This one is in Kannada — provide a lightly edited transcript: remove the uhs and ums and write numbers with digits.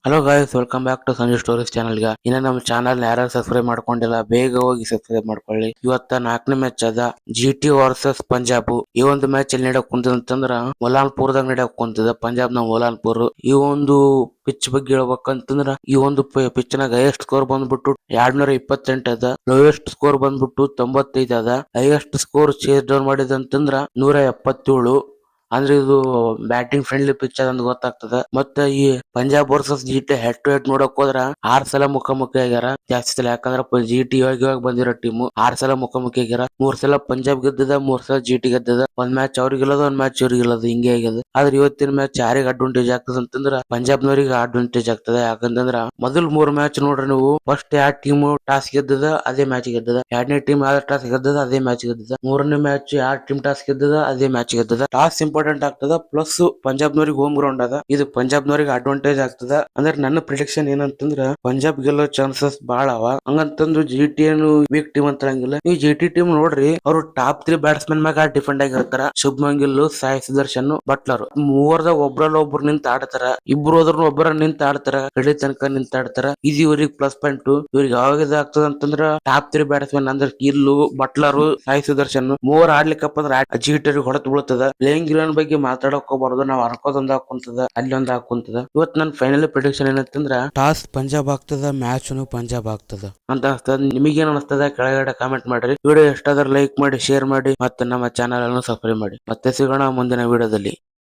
Hello guys, welcome back to Sanju stories channel. ಇನ್ನ ನಮ್ಮ ಚಾನಲ್ ಯಾರು ಸಬ್ಸ್ಕ್ರೈಬ್ ಮಾಡ್ಕೊಂಡಿಲ್ಲ, ಬೇಗ ಹೋಗಿ ಸಬ್ಸ್ಕ್ರೈಬ್ ಮಾಡ್ಕೊಳ್ಳಿ. ಇವತ್ತ 4ನೇ ಮ್ಯಾಚ್ ಅದ GT ವರ್ಸಸ್ ಪಂಜಾಬ್. ಈ ಒಂದು ಮ್ಯಾಚ್ ಎಲ್ಲಿ ನಡೆಯಕ್ ಕುಂತದ ಅಂತಂದ್ರ ಮೊಲಾನ್ಪುರದಾಗ ನಡೆಯಕ್ ಕುಂತದ. ಪಂಜಾಬ್ ನ ಮೊಲಾನ್ಪುರ್. ಈ ಒಂದು ಪಿಚ್ ಬಗ್ಗೆ ಹೇಳ್ಬೇಕಂತಂದ್ರ ಈ ಒಂದು ಪಿಚ್ ನಾಗ ಹೈಯೆಸ್ಟ್ ಸ್ಕೋರ್ ಬಂದ್ಬಿಟ್ಟು 228 ಅದ. ಲೋಯೆಸ್ಟ್ ಸ್ಕೋರ್ ಬಂದ್ಬಿಟ್ಟು 95 ಅದ. ಹೈಯೆಸ್ಟ್ ಸ್ಕೋರ್ ಚೇಸ್ ಡೌನ್ ಮಾಡಿದಂತಂದ್ರ 177. ಅಂದ್ರೆ ಇದು ಬ್ಯಾಟಿಂಗ್ ಫ್ರೆಂಡ್ಲಿ ಪಿಚ್ ಅದಂತ ಗೊತ್ತಾಗ್ತದ. ಮತ್ತ ಈ Punjab versus GT head to head ನೋಡಕ್ ಹೋದ್ರ 6 ಸಲ ಮುಖಾಮುಖಿ ಆಗ್ಯಾರ. ಜಾಸ್ತಿ ಸಲ ಯಾಕಂದ್ರ GT ಇವಾಗ ಬಂದಿರೋ ಟೀಮ್ 6 ಸಲ ಮುಖಾಮುಖಿ ಆಗ್ಯಾರ. 3 ಸಲ ಪಂಜಾಬ್ ಗೆದ್ದದ, 3 ಸಲ GT ಗೆದ್ದದ. ಒಂದ್ ಮ್ಯಾಚ್ ಅವ್ರಿಗೆ ಗೆಲ್ಲದ, ಒಂದ್ ಮ್ಯಾಚ್ ಇವ್ರಿಗೆ ಗೆಲ್ಲದ, ಹಿಂಗೆ ಆಗ್ಯದ. ಆದ್ರೆ ಇವತ್ತಿನ ಮ್ಯಾಚ್ ಯಾರಿಗೆ ಅಡ್ವಾಂಟೇಜ್ ಆಗ್ತದ ಅಂತಂದ್ರ ಪಂಜಾಬ್ನವರಿಗೆ ಅಡ್ವಾಂಟೇಜ್ ಆಗ್ತದ. ಯಾಕಂತಂದ್ರ ಮೊದಲ್ 3 ಮ್ಯಾಚ್ ನೋಡ್ರಿ ನೀವು, ಫಸ್ಟ್ ಯಾವ ಟೀಮ್ ಟಾಸ್ ಗೆದ್ದದ ಅದೇ ಮ್ಯಾಚ್ ಗೆದ್ದದ. 2ನೇ ಟೀಮ್ ಯಾವ ಟಾಸ್ ಗೆದ್ದದ ಅದೇ ಮ್ಯಾಚ್ ಗೆದ್ದದ. 3ನೇ ಮ್ಯಾಚ್ ಯಾವ ಟೀಮ್ ಟಾಸ್ ಗೆದ್ದದ ಅದೇ ಮ್ಯಾಚ್ ಗೆದ್ದದ. ಟಾಸ್ ಇಂಪಾರ್ಟೆಂಟ್ ಆಗ್ತದ, ಪ್ಲಸ್ ಪಂಜಾಬ್ನವ್ರಿಗೆ ಹೋಮ್ ಗ್ರೌಂಡ್ ಅದ. ಇದು ಪಂಜಾಬ್ನವ್ರಿಗೆ ಅಡ್ವಾಂಟೇಜ್ ಆಗ್ತದ. ಅಂದ್ರೆ ನನ್ನ ಪ್ರಿಡಿಕ್ಷನ್ ಏನಂತಂದ್ರ ಪಂಜಾಬ್ ಗೆಲ್ಲೋ ಚಾನ್ಸಸ್ ಬಾಳ ಅವ. ಹಂಗಂತಂದ್ರು GT ಏನು ವೀಕ್ ಟೀಮ್ ಅಂತ ಹೇಳಂಗಿಲ್ಲ. ನೀವು GT ಟೀಮ್ ನೋಡ್ರಿ, ಅವರು ಟಾಪ್ 3 ಬ್ಯಾಟ್ಸ್ಮನ್ ಮ್ಯಾಗ ಡಿಫೆಂಡ್ ಆಗಿರ್ತಾರ. ಶುಭ್ಮನ್ ಗಿಲ್, ಸಾಯಿ ಸುದರ್ಶನ್, ಬಟ್ಲರ್. ಮೂವರ್ದಾಗ ಒಬ್ರಲ್ಲ ಒಬ್ರು ನಿಂತ ಆಡ್ತಾರ. ಇಬ್ರು ಹೋದ್ರು ಒಬ್ಬರ ನಿಂತ ಆಡ್ತಾರ, ಕಡೆ ತನಕ ನಿಂತ ಆಡ್ತಾರ. ಇದು ಇವ್ರಿಗೆ ಪ್ಲಸ್ ಪಾಯಿಂಟ್. ಇವ್ರಿಗೆ ಯಾವಾಗ ಆಗ್ತದ ಅಂತಂದ್ರ ಟಾಪ್ 3 ಬ್ಯಾಟ್ಸ್ಮನ್ ಅಂದ್ರೆ ಗಿಲ್ಲು, ಬಟ್ಲರ್, ಸಾಯಿ ಸುದರ್ಶನ್ ಮೂವರ್ ಆಡ್ಲಿಕ್ಕಪ್ಪ ಅಂದ್ರೆ GT ಹೊಡೆತ ಬೀಳ್ತದ. ಪ್ಲೇಯಿಂಗ್ ಗಿಲನ್ ಬಗ್ಗೆ ಮಾತಾಡಕ್ ಹೋಗ್ಬಾರ್ದು. ನಾವ್ ಹರ್ಕೋದೊಂದ್ ಹಾಕುಂತದ, ಅಲ್ಲಿ ಒಂದ್ ಹಾಕುಂತದ. ಇವತ್ ನನ್ ಫೈನಲ್ ಪ್ರಿಡಿಕ್ಷನ್ ಏನಂತಂದ್ರ ಟಾಸ್ ಪಂಜಾಬ್ ಆಗ್ತದ, ಮ್ಯಾಚ್ ಪಂಜಾಬ್ ಆಗ್ತದ ಅಂತ ಅನ್ಸ್ತದ. ನಿಮಗೇನ್ ಅನಿಸ್ತದ ಕೆಳಗಡೆ ಕಾಮೆಂಟ್ ಮಾಡ್ರಿ. ವಿಡಿಯೋ ಎಷ್ಟಾದ್ರೂ ಲೈಕ್ ಮಾಡಿ, ಶೇರ್ ಮಾಡಿ, ಮತ್ತೆ ನಮ್ಮ ಚಾನಲ್ ಅನ್ನು ಸಬ್ಸ್ಕ್ರೈಬ್ ಮಾಡಿ. ಮತ್ತೆ ಸಿಗೋಣ ಮುಂದಿನ ವಿಡಿಯೋದಲ್ಲಿ.